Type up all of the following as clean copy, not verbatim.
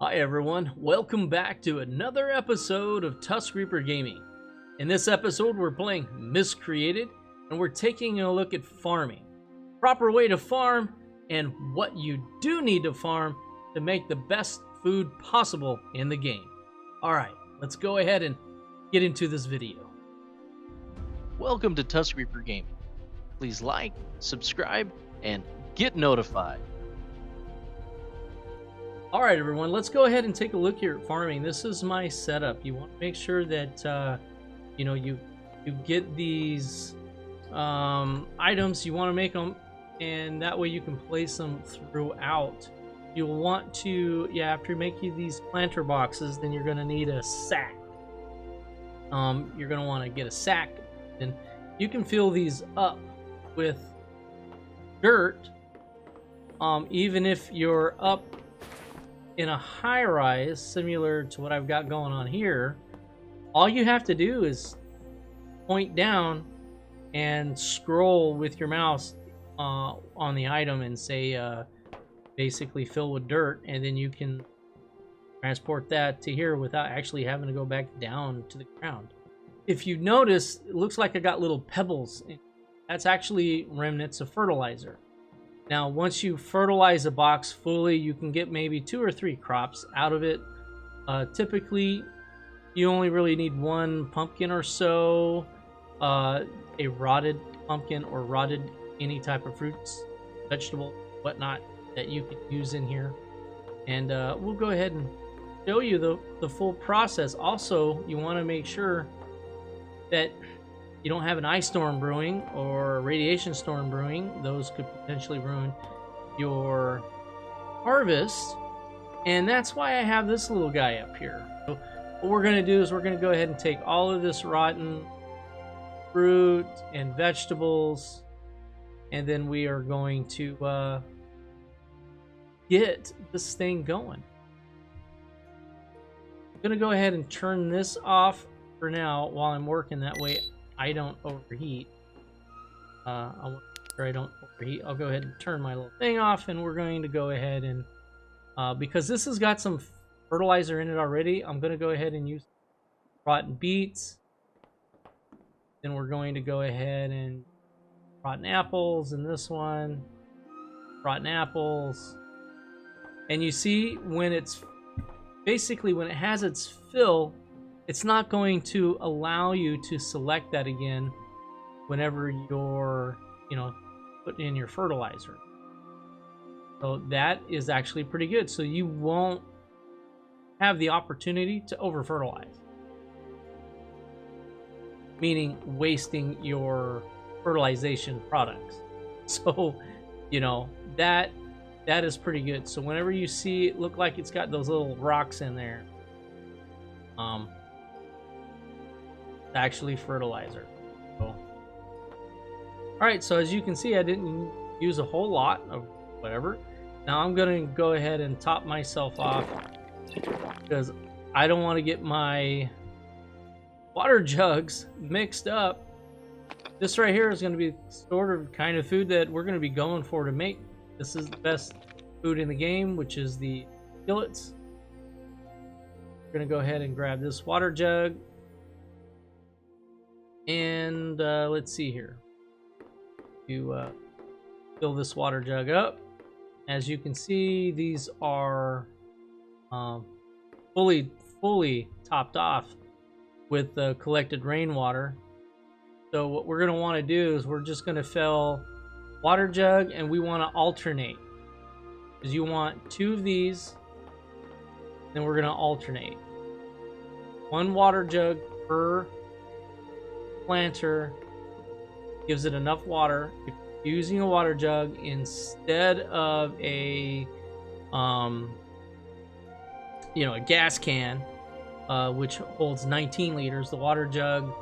Hi everyone, welcome back to another episode of Tusk Gaming. In this episode we're playing Miscreated and we're taking a look at farming. Proper way to farm and what you do need to farm to make the best food possible in the game. Alright, let's go ahead and get into this video. Welcome to Tusk Gaming. Please like, subscribe, and get notified. Alright everyone, let's go ahead and take a look here at farming. This is my setup. You want to make sure that you get these items, you want to make them, and that way you can place them throughout. You'll want to, after making these planter boxes, then you're going to need a sack. You're going to want to get a sack, and you can fill these up with dirt, even if you're up in a high rise similar to what I've got going on here. All you have to do is point down and scroll with your mouse on the item and say basically fill with dirt, and then you can transport that to here without actually having to go back down to the ground. If you notice, it looks like I got little pebbles. That's actually remnants of fertilizer. Now, once you fertilize a box fully, you can get maybe 2 or 3 crops out of it. Typically, you only really need 1 pumpkin or so, a rotted pumpkin or rotted any type of fruits, vegetable, whatnot that you can use in here. And we'll go ahead and show you the full process. Also, you want to make sure that you don't have an ice storm brewing or a radiation storm brewing. Those could potentially ruin your harvest. And that's why I have this little guy up here. So what we're going to do is we're going to go ahead and take all of this rotten fruit and vegetables, and then we are going to get this thing going. I'm going to go ahead and turn this off for now while I'm working, that way I don't overheat. I want to make sure I don't overheat. I'll go ahead and turn my little thing off, and we're going to go ahead and because this has got some fertilizer in it already, I'm going to go ahead and use rotten beets. Then we're going to go ahead and rotten apples in this one, rotten apples. And you see, when it's basically when it has its fill, it's not going to allow you to select that again whenever you're, putting in your fertilizer. So that is actually pretty good. So you won't have the opportunity to over fertilize, meaning wasting your fertilization products. So, that is pretty good. So whenever you see it look like it's got those little rocks in there, actually fertilizer. So, all right, so as you can see, I didn't use a whole lot of whatever. Now I'm gonna go ahead and top myself off because I don't want to get my water jugs mixed up. This right here is going to be sort of kind of food that we're going to be going for to make. This is the best food in the game, which is the skillets. We're going to go ahead and grab this water jug. And let's see here. To fill this water jug up. As you can see, these are fully topped off with the collected rainwater. So what we're going to want to do is we're just going to fill water jug, and we want to alternate. Because you want 2 of these, then we're going to alternate. 1 water jug per planter gives it enough water. If you're using a water jug instead of a a gas can, which holds 19 liters, the water jug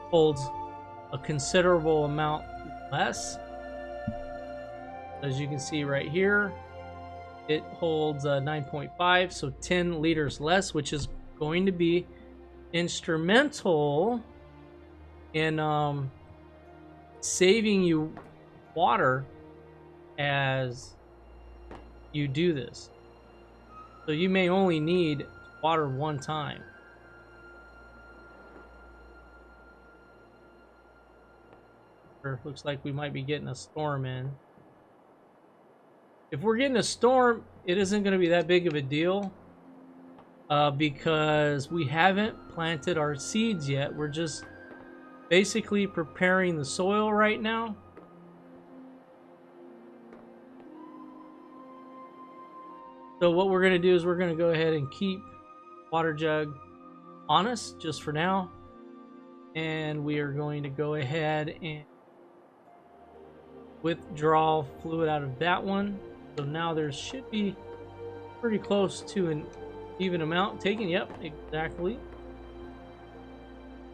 holds a considerable amount less. As you can see right here, it holds 9.5, so 10 liters less, which is going to be instrumental in saving you water as you do this. So you may only need water one time. Looks like we might be getting a storm in. If we're getting a storm, it isn't going to be that big of a deal because we haven't planted our seeds yet. We're just basically preparing the soil right now. So what we're going to do is we're going to go ahead and keep water jug on us just for now. And we are going to go ahead and withdraw fluid out of that one. So now there should be pretty close to an even amount taken. Yep, exactly.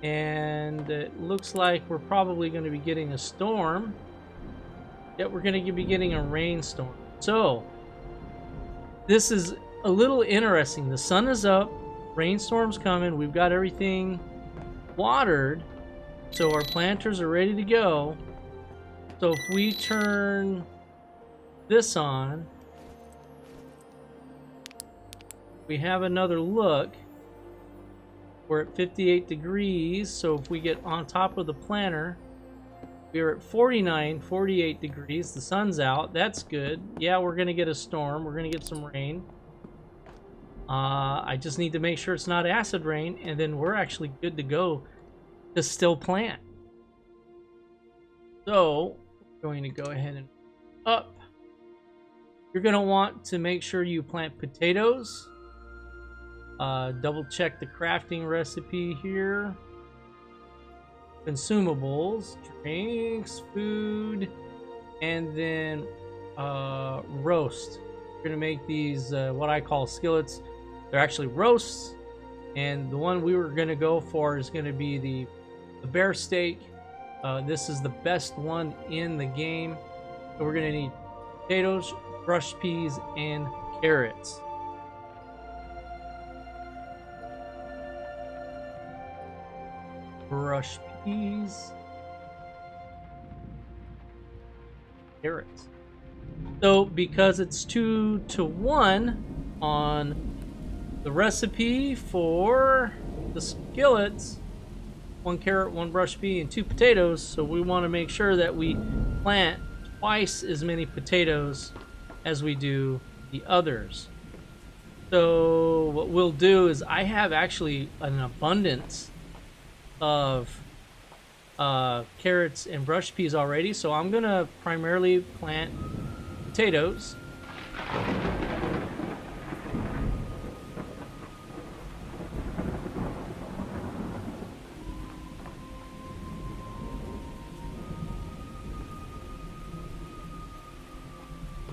And it looks like we're probably going to be getting a storm. Yep, we're going to be getting a rainstorm. So this is a little interesting. The sun is up, rainstorm's coming, we've got everything watered, so our planters are ready to go. So if we turn this on, we have another look. We're at 58 degrees, so if we get on top of the planter, we're at 48 degrees. The sun's out. That's good. Yeah, we're going to get a storm. We're going to get some rain. I just need to make sure it's not acid rain, and then we're actually good to go to still plant. So, we're going to go ahead and up. You're going to want to make sure you plant potatoes. Double check the crafting recipe here. Consumables, drinks, food, and then roast. We're gonna make these what I call skillets. They're actually roasts, and the one we were gonna go for is gonna be the bear steak. This is the best one in the game. So we're gonna need potatoes, crushed peas, and carrots. Crushed peas, carrots. So because it's 2 to 1 on the recipe for the skillets, 1 carrot, 1 brush pea, and 2 potatoes, so we want to make sure that we plant twice as many potatoes as we do the others. So what we'll do is I have actually an abundance of carrots and brush peas already, so I'm gonna primarily plant potatoes.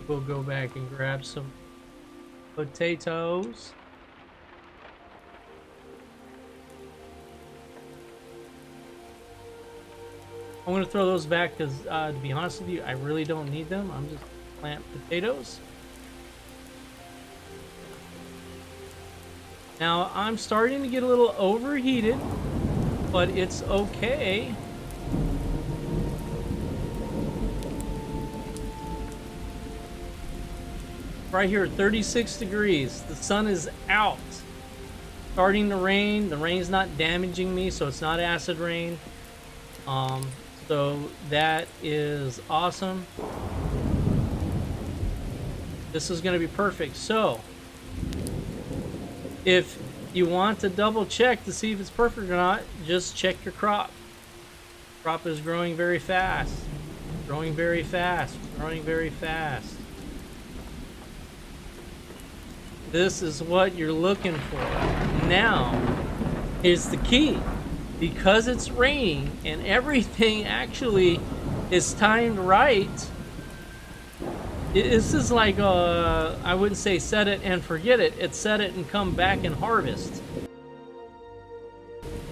We'll go back and grab some potatoes. I'm going to throw those back because, to be honest with you, I really don't need them. I'm just plant potatoes. Now, I'm starting to get a little overheated, but it's okay. Right here at 36 degrees. The sun is out. Starting to rain. The rain's not damaging me, so it's not acid rain. So that is awesome. This is going to be perfect. So if you want to double check to see if it's perfect or not, just check your crop. Crop is growing very fast. Growing very fast. Growing very fast. This is what you're looking for. Now, here's the key. Because it's raining and everything actually is timed right, this is like I wouldn't say set it and forget it. It's set it and come back and harvest.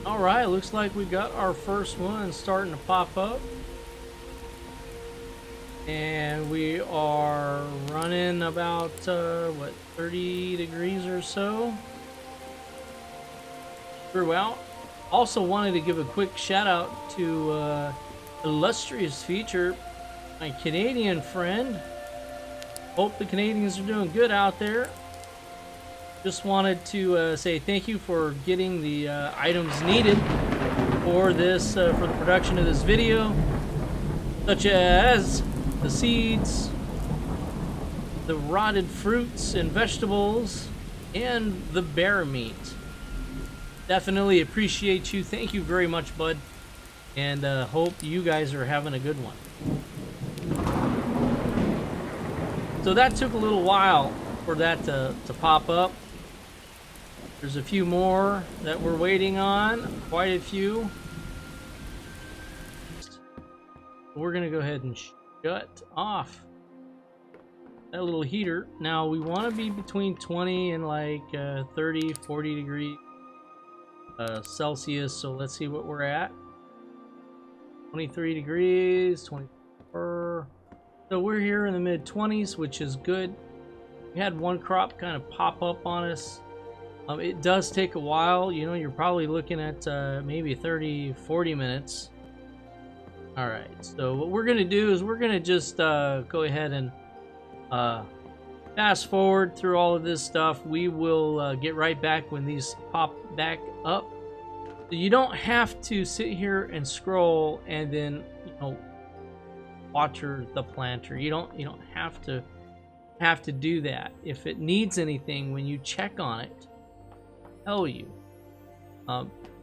All right, looks like we got our first one starting to pop up. And we are running about, 30 degrees or so throughout. Also wanted to give a quick shout out to IllustriousFeature, my Canadian friend. Hope the Canadians are doing good out there. just wanted to say thank you for getting the items needed for this, for the production of this video, such as the seeds, the rotted fruits and vegetables, and the bear meat. Definitely appreciate you. Thank you very much, bud. And hope you guys are having a good one. So that took a little while for that to pop up. There's a few more that we're waiting on. Quite a few. We're going to go ahead and shut off that little heater. Now we want to be between 20 and like 30, 40 degrees Celsius. So let's see what we're at. 23 degrees, 24. So we're here in the mid 20s, which is good. We had one crop kind of pop up on us. It does take a while. You know, you're probably looking at maybe 30, 40 minutes. All right, so what we're gonna do is we're gonna just go ahead and fast forward through all of this stuff. We will get right back when these pop back up. So you don't have to sit here and scroll and then, you know, water the planter. You don't have to do that. If it needs anything, when you check on it, tell you.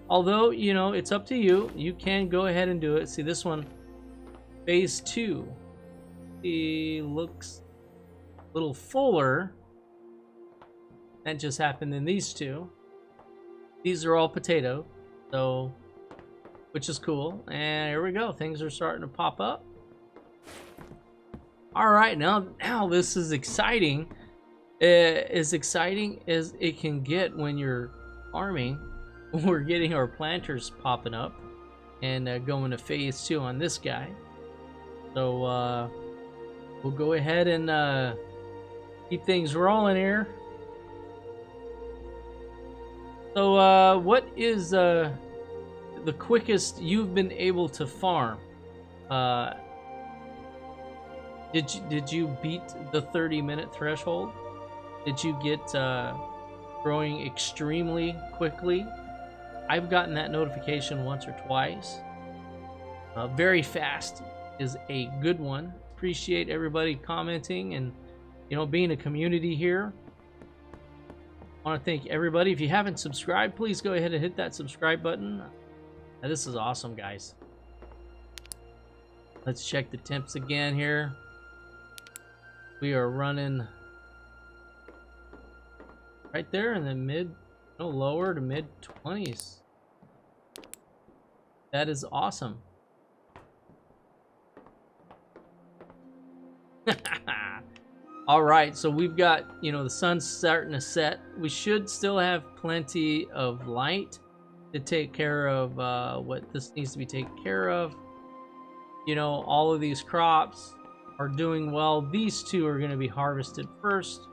Although, you know, it's up to you. You can go ahead and do it. See this one, phase 2. It looks a little fuller. That just happened in these two. These are all potato, so, which is cool. And here we go. Things are starting to pop up. All right, now this is exciting. As exciting as it can get when you're farming. We're getting our planters popping up and going to phase 2 on this guy. So we'll go ahead and keep things rolling here. So what is the quickest you've been able to farm? Did you beat the 30-minute threshold? Did you get growing extremely quickly? I've gotten that notification once or twice. Very fast is a good one. Appreciate everybody commenting and, you know, being a community here. I want to thank everybody. If you haven't subscribed, please go ahead and hit that subscribe button. Now, this is awesome, guys. Let's check the temps again here. We are running right there in the mid, no, lower to mid 20s. That is awesome. All right, so we've got, you know, the sun's starting to set. We should still have plenty of light to take care of what this needs to be taken care of. You know, all of these crops are doing well. These two are going to be harvested first.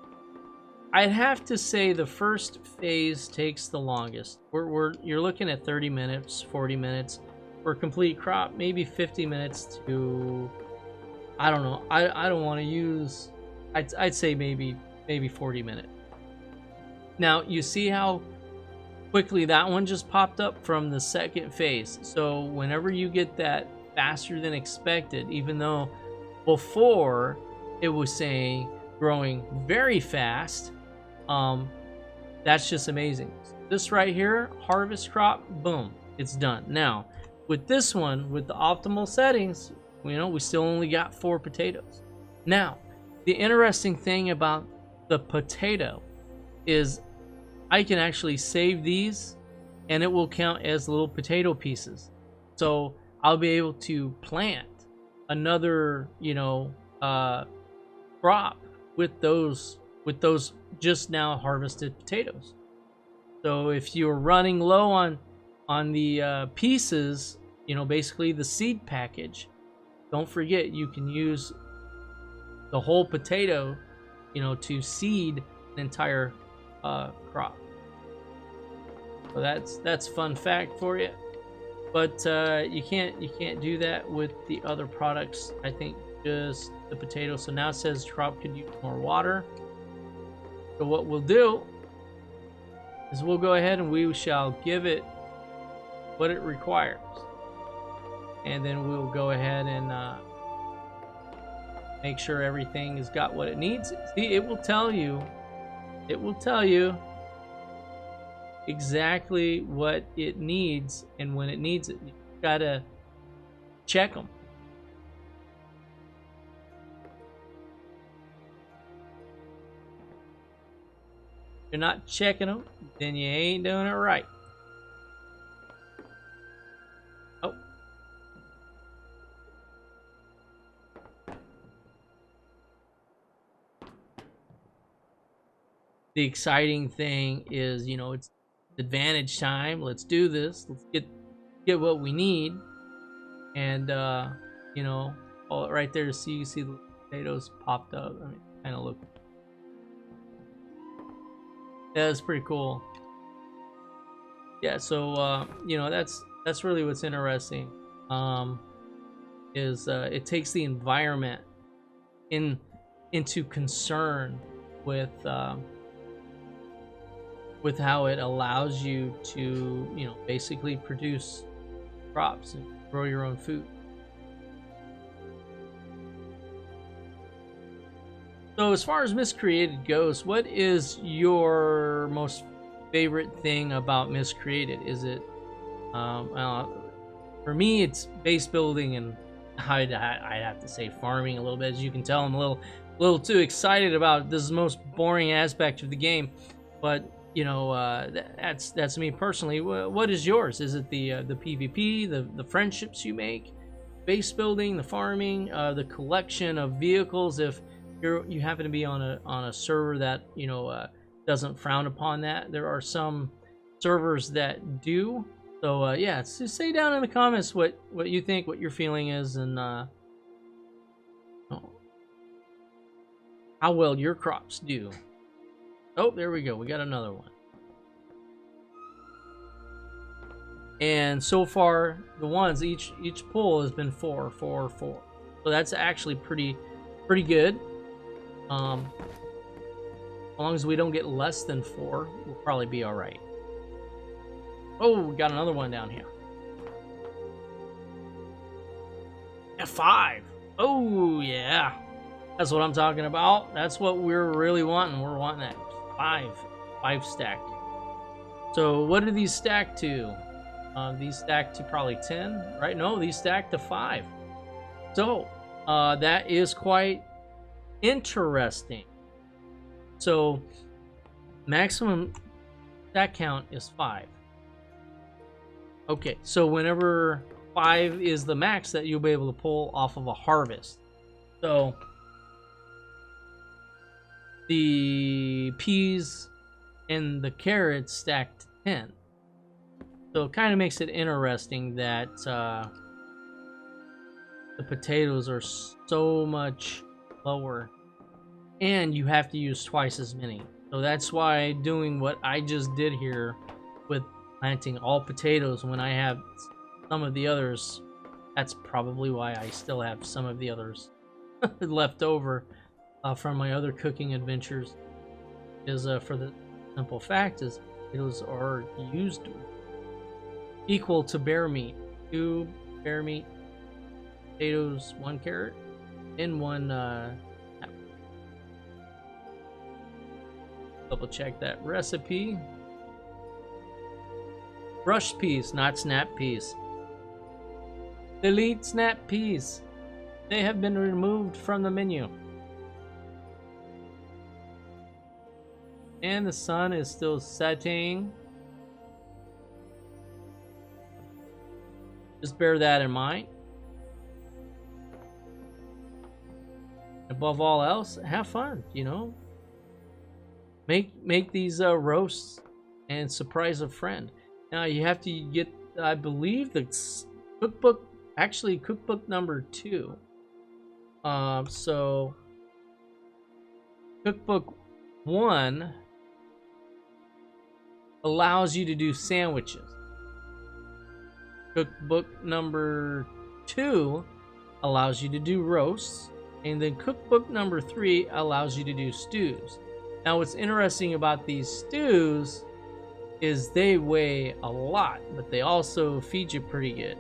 I'd have to say the first phase takes the longest. You're looking at 30 minutes, 40 minutes for a complete crop, maybe 50 minutes to, I don't know. I don't want to use, I'd say maybe 40 minutes. Now, you see how quickly that one just popped up from the second phase. So whenever you get that faster than expected, even though before it was saying growing very fast, that's just amazing. This right here, harvest crop, boom, it's done. Now, with this one, with the optimal settings, you know, we still only got 4 potatoes. Now, the interesting thing about the potato is I can actually save these and it will count as little potato pieces. So I'll be able to plant another, you know, crop with those just now harvested potatoes. So if you're running low on the pieces, you know, basically the seed package, don't forget you can use the whole potato, you know, to seed an entire crop. So that's fun fact for you. But you can't do that with the other products. I think just the potato. So now it says crop could use more water. So what we'll do is we'll go ahead and we shall give it what it requires. And then we'll go ahead and make sure everything has got what it needs. See, it will tell you exactly what it needs and when it needs it. You gotta check them. If you're not checking them, then you ain't doing it right. Oh. The exciting thing is, you know, it's advantage time. Let's do this. Let's get what we need. And you know, oh, right there, you see the potatoes popped up. I mean, kind of look. That's pretty cool. Yeah, so you know, that's really what's interesting. Is it takes the environment into concern with how it allows you to, you know, basically produce crops and grow your own food. So as far as Miscreated goes, what is your most favorite thing about Miscreated? Is it, for me, it's base building, and I'd have to say farming a little bit. As you can tell, I'm a little too excited about it. This is the most boring aspect of the game, but you know, that's me personally. What is yours? Is it the PvP, the friendships you make, base building, the farming, the collection of vehicles? If you happen to be on a server that, you know, doesn't frown upon that. There are some servers that do. So yeah, just say down in the comments what you think, what your feeling is, and how well your crops do. Oh, there we go. We got another one. And so far, the ones each pull has been 4, 4, 4. So that's actually pretty good. As long as we don't get less than 4, we'll probably be all right. Oh, we got another one down here. F5. Oh yeah, that's what I'm talking about. That's what we're really wanting. We're wanting that 5 stack. So what do these stack to? These stack to probably 10, right? No, these stack to 5. So that is quite interesting. So maximum stack count is 5. Okay, so whenever 5 is the max that you'll be able to pull off of a harvest. So the peas and the carrots stack to 10. So it kind of makes it interesting that the potatoes are so much lower, and you have to use twice as many. So that's why doing what I just did here with planting all potatoes when I have some of the others, that's probably why I still have some of the others left over from my other cooking adventures, is for the simple fact is potatoes are used equal to bear meat. 2 bear meat potatoes, 1 carrot, and 1 double check that recipe. Brushed peas, not snap peas. Delete snap peas. They have been removed from the menu. And the sun is still setting. Just bear that in mind. Above all else, have fun, you know. Make these roasts and surprise a friend. Now you have to get, I believe, the cookbook, actually cookbook number 2. So cookbook 1 allows you to do sandwiches. Cookbook number 2 allows you to do roasts, and then cookbook number 3 allows you to do stews. Now what's interesting about these stews is they weigh a lot, but they also feed you pretty good.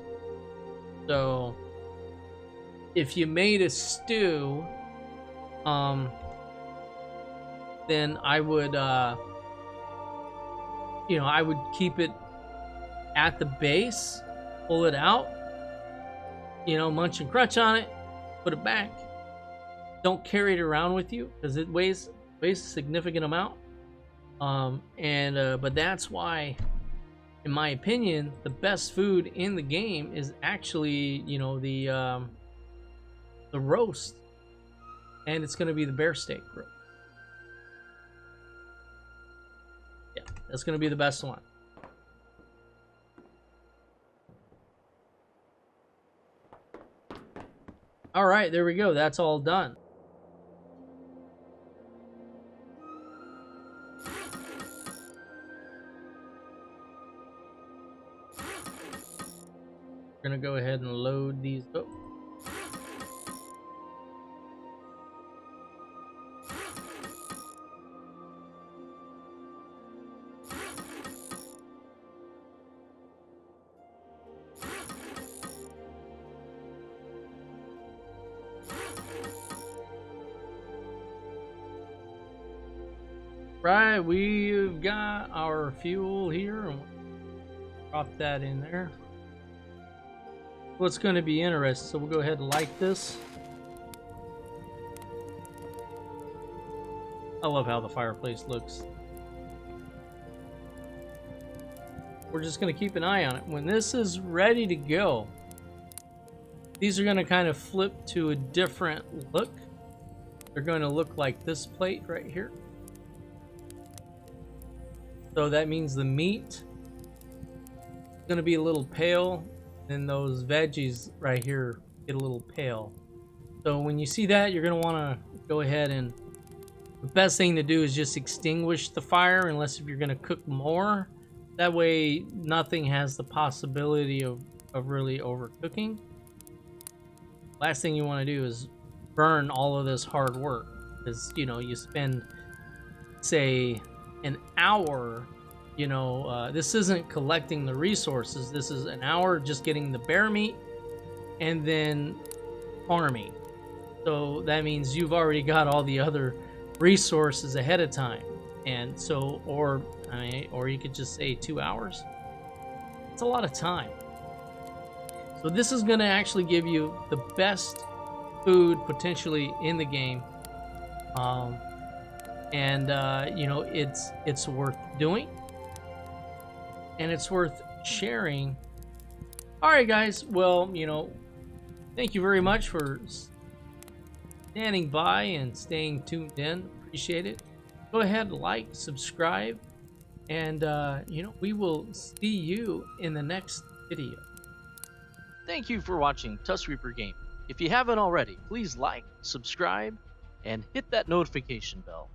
So if you made a stew, then I would, I would keep it at the base, pull it out, munch and crunch on it, put it back. Don't carry it around with you because it weighs a significant amount. But that's why, in my opinion, the best food in the game is actually, the roast, and it's going to be the bear steak roast. Yeah, that's going to be the best one. All right, there we go. That's all done. We're going to go ahead and load these up. Right, we've got our fuel here, and drop that in there. What's going to be interesting, so we'll go ahead and light this. I love how the fireplace looks. We're just going to keep an eye on it. When this is ready to go, these are going to kind of flip to a different look. They're going to look like this plate right here. So that means the meat is going to be a little pale, and those veggies right here get a little pale. So when you see that, you're going to want to go ahead, and the best thing to do is just extinguish the fire unless if you're going to cook more. That way nothing has the possibility of really overcooking. Last thing you want to do is burn all of this hard work, because you spend, say, an hour, this isn't collecting the resources. This is an hour just getting the bear meat and then farming. So that means you've already got all the other resources ahead of time. And so, or you could just say 2 hours. It's a lot of time. So this is going to actually give you the best food potentially in the game. It's worth doing, and it's worth sharing. All right, guys. Well, thank you very much for standing by and staying tuned in. Appreciate it. Go ahead, like, subscribe, and we will see you in the next video. Thank you for watching Tusk Reaper Game. If you haven't already, please like, subscribe, and hit that notification bell.